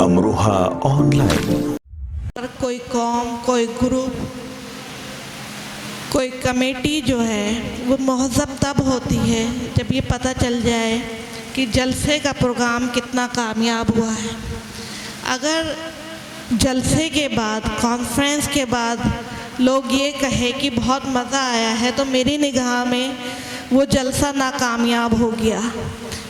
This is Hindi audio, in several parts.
अमरोहा ऑनलाइन। कोई कौम, कोई ग्रुप, कोई कमेटी जो है वो महज़ब तब होती है जब ये पता चल जाए कि जलसे का प्रोग्राम कितना कामयाब हुआ है। अगर जलसे के बाद, कॉन्फ्रेंस के बाद लोग ये कहे कि बहुत मज़ा आया है, तो मेरी निगाह में वो जलसा नाकामयाब हो गया।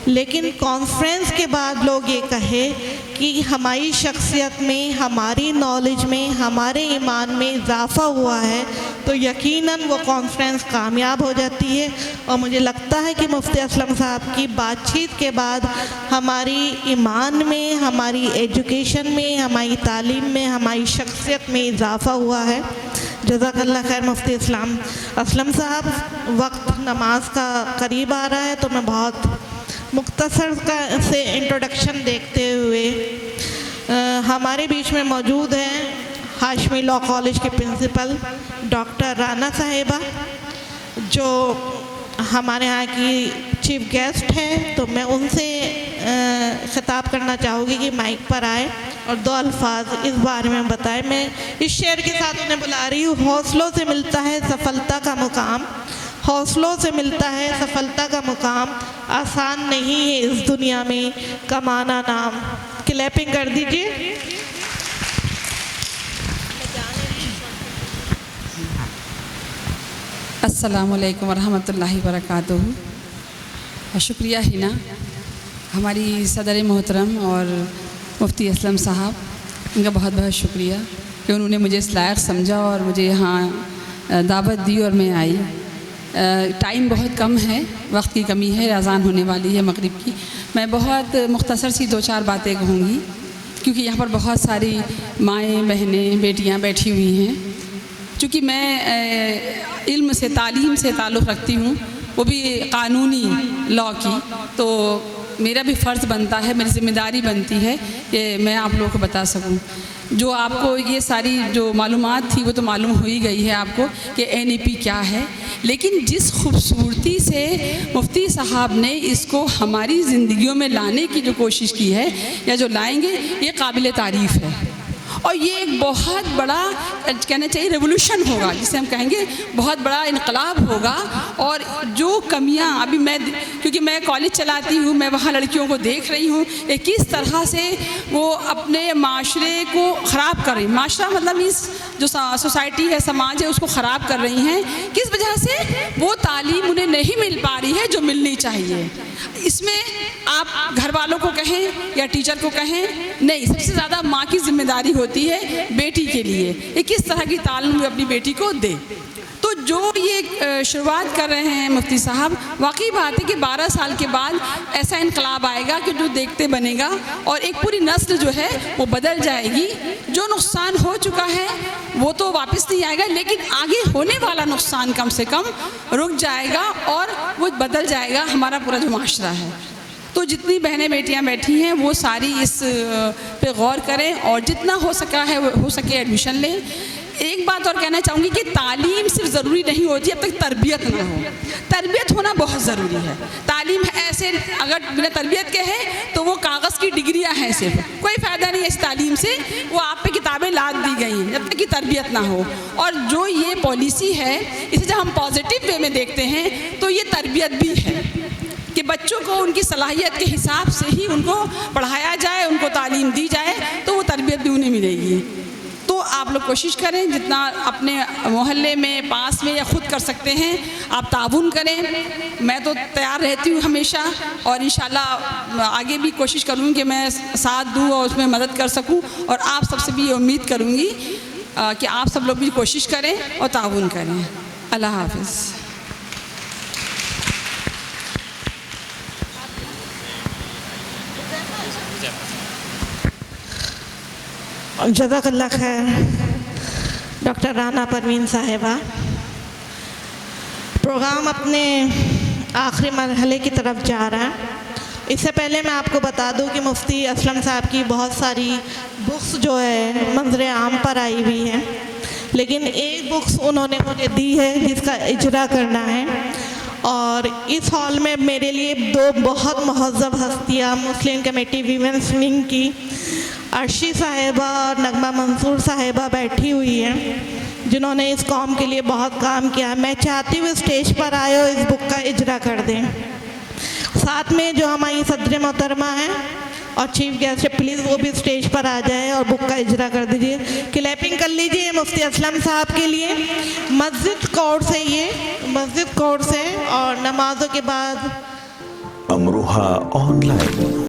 लेकिन कॉन्फ्रेंस के बाद लोग ये कहे कि हमारी शख्सियत में, हमारी नॉलेज में, हमारे ईमान में इजाफ़ा हुआ है, तो यकीनन वो कॉन्फ्रेंस कामयाब हो जाती है। और मुझे लगता है कि मुफ्ती असलम साहब की बातचीत के बाद हमारी ईमान में, हमारी एजुकेशन में, हमारी तालीम में, हमारी शख्सियत में इजाफ़ा हुआ है। जज़ाकल्लाह खैर मुफ्ती असलम साहब। वक्त नमाज का करीब आ रहा है, तो मैं बहुत मुख्तसर से इंट्रोडक्शन देखते हुए हमारे बीच में मौजूद हैं हाशमी लॉ कॉलेज के प्रिंसिपल डॉक्टर राना साहिबा, जो हमारे यहाँ की चीफ गेस्ट हैं। तो मैं उनसे खिताब करना चाहूँगी कि माइक पर आए और दो अल्फाज इस बारे में बताएं। मैं इस शेर के साथ उन्हें बुला रही हूँ। हौसलों से मिलता है सफलता का मुकाम, हौसलों से मिलता है सफलता का मुकाम, आसान नहीं है इस दुनिया में कमाना नाम। क्लैपिंग कर दीजिए। अस्सलामु अलैकुम वरहमतुल्लाहि वबरकातुहू। शुक्रिया हिना, हमारी सदर मोहतरम और मुफ्ती असलम साहब, इनका बहुत बहुत शुक्रिया कि उन्होंने मुझे इस लायक समझा और मुझे यहाँ दावत दी और मैं आई। टाइम बहुत कम है, वक्त की कमी है, अज़ान होने वाली है मगरिब की। मैं बहुत मुख्तसर सी दो चार बातें कहूँगी क्योंकि यहाँ पर बहुत सारी माएँ, बहनें, बेटियाँ बैठी हुई हैं। चूँकि मैं इल्म से, तालीम से ताल्लुक़ रखती हूँ, वो भी कानूनी लॉ की, तो मेरा भी फ़र्ज़ बनता है, मेरी ज़िम्मेदारी बनती है कि मैं आप लोगों को बता सकूं। जो आपको ये सारी जो मालूमात थी वो तो मालूम हो ही गई है आपको कि NEP क्या है, लेकिन जिस खूबसूरती से मुफ्ती साहब ने इसको हमारी ज़िंदगियों में लाने की जो कोशिश की है या जो लाएंगे, ये काबिल तारीफ़ है। और ये एक बहुत बड़ा कहना चाहिए रेवोल्यूशन होगा, जिसे हम कहेंगे बहुत बड़ा इनकलाब होगा। और जो कमियां अभी क्योंकि मैं कॉलेज चलाती हूँ, मैं वहाँ लड़कियों को देख रही हूँ कि किस तरह से वो अपने माशरे को ख़राब कर रही, माशरा मतलब इस जो सोसाइटी है, समाज है, उसको ख़राब कर रही हैं। किस वजह से? वो तालीम उन्हें नहीं मिल पा रही है जो मिलनी चाहिए। इसमें आप घर वालों को कहें या टीचर को कहें, नहीं, सबसे ज़्यादा माँ की जिम्मेदारी होती है बेटी के लिए ये किस तरह की तालीम अपनी बेटी को दे। तो जो ये शुरुआत कर रहे हैं मुफ्ती साहब, वाकई बात है कि 12 साल के बाद ऐसा इनकलाब आएगा कि जो देखते बनेगा और एक पूरी नस्ल जो है वो बदल जाएगी। जो नुकसान हो चुका है वो तो वापस नहीं आएगा, लेकिन आगे होने वाला नुकसान कम से कम रुक जाएगा और वो बदल जाएगा हमारा पूरा जो माशरा है। तो जितनी बहनें बेटियां बैठी हैं वो सारी इस पे गौर करें और जितना हो सके एडमिशन लें। एक बात और कहना चाहूँगी कि तालीम सिर्फ ज़रूरी नहीं होती जब तक तरबियत ना हो। तरबियत होना बहुत ज़रूरी है। तालीम ऐसे अगर बिना तरबियत के है तो वो कागज़ की डिग्रियाँ हैं, सिर्फ कोई फ़ायदा नहीं है इस तालीम से। वो आप पे किताबें लाद दी गई हैं जब तक कि तरबियत ना हो। और जो ये पॉलिसी है, इसे जब हम पॉजिटिव वे में देखते हैं तो ये तरबियत भी है कि बच्चों को उनकी सलाहियत के हिसाब से ही उनको पढ़ाया जाए, उनको तालीम दी जाए, तो वो तरबियत भी उन्हें मिलेगी। तो आप लोग कोशिश करें जितना अपने मोहल्ले में, पास में या ख़ुद कर सकते हैं आप ताउन करें। मैं तो तैयार रहती हूँ हमेशा और इंशाल्लाह आगे भी कोशिश करूँगी कि मैं साथ दूँ और उसमें मदद कर सकूँ। और आप सबसे भी ये उम्मीद करूँगी कि आप सब लोग भी कोशिश करें और ताउन करें। अल्लाह हाफ़िज़। जज़ाकल्लाह खैर डॉक्टर राना परवीन साहिबा। प्रोग्राम अपने आखिरी मरहले की तरफ जा रहा है। इससे पहले मैं आपको बता दूं कि मुफ्ती असलम साहब की बहुत सारी बुक्स जो है मंजर आम पर आई हुई हैं, लेकिन एक बुक्स उन्होंने मुझे दी है जिसका इजरा करना है। और इस हॉल में मेरे लिए दो बहुत महज़्ज़ब हस्तियाँ मुस्लिम कमेटी वीमेंस विंग की अर्शी साहिबा और नगमा मंसूर साहिबा बैठी हुई हैं, जिन्होंने इस कौम के लिए बहुत काम किया। मैं चाहती हूँ स्टेज पर आए और इस बुक का इजरा कर दें। साथ में जो हमारी सदर मोहतरमा हैं और चीफ गेस्ट है, प्लीज़ वो भी स्टेज पर आ जाए और बुक का इजरा कर दीजिए। क्लैपिंग कर लीजिए मुफ्ती असलम साहब के लिए। मस्जिद कोर्स है, ये मस्जिद कोर्स है और नमाजों के बाद अमरोहा ऑनलाइन।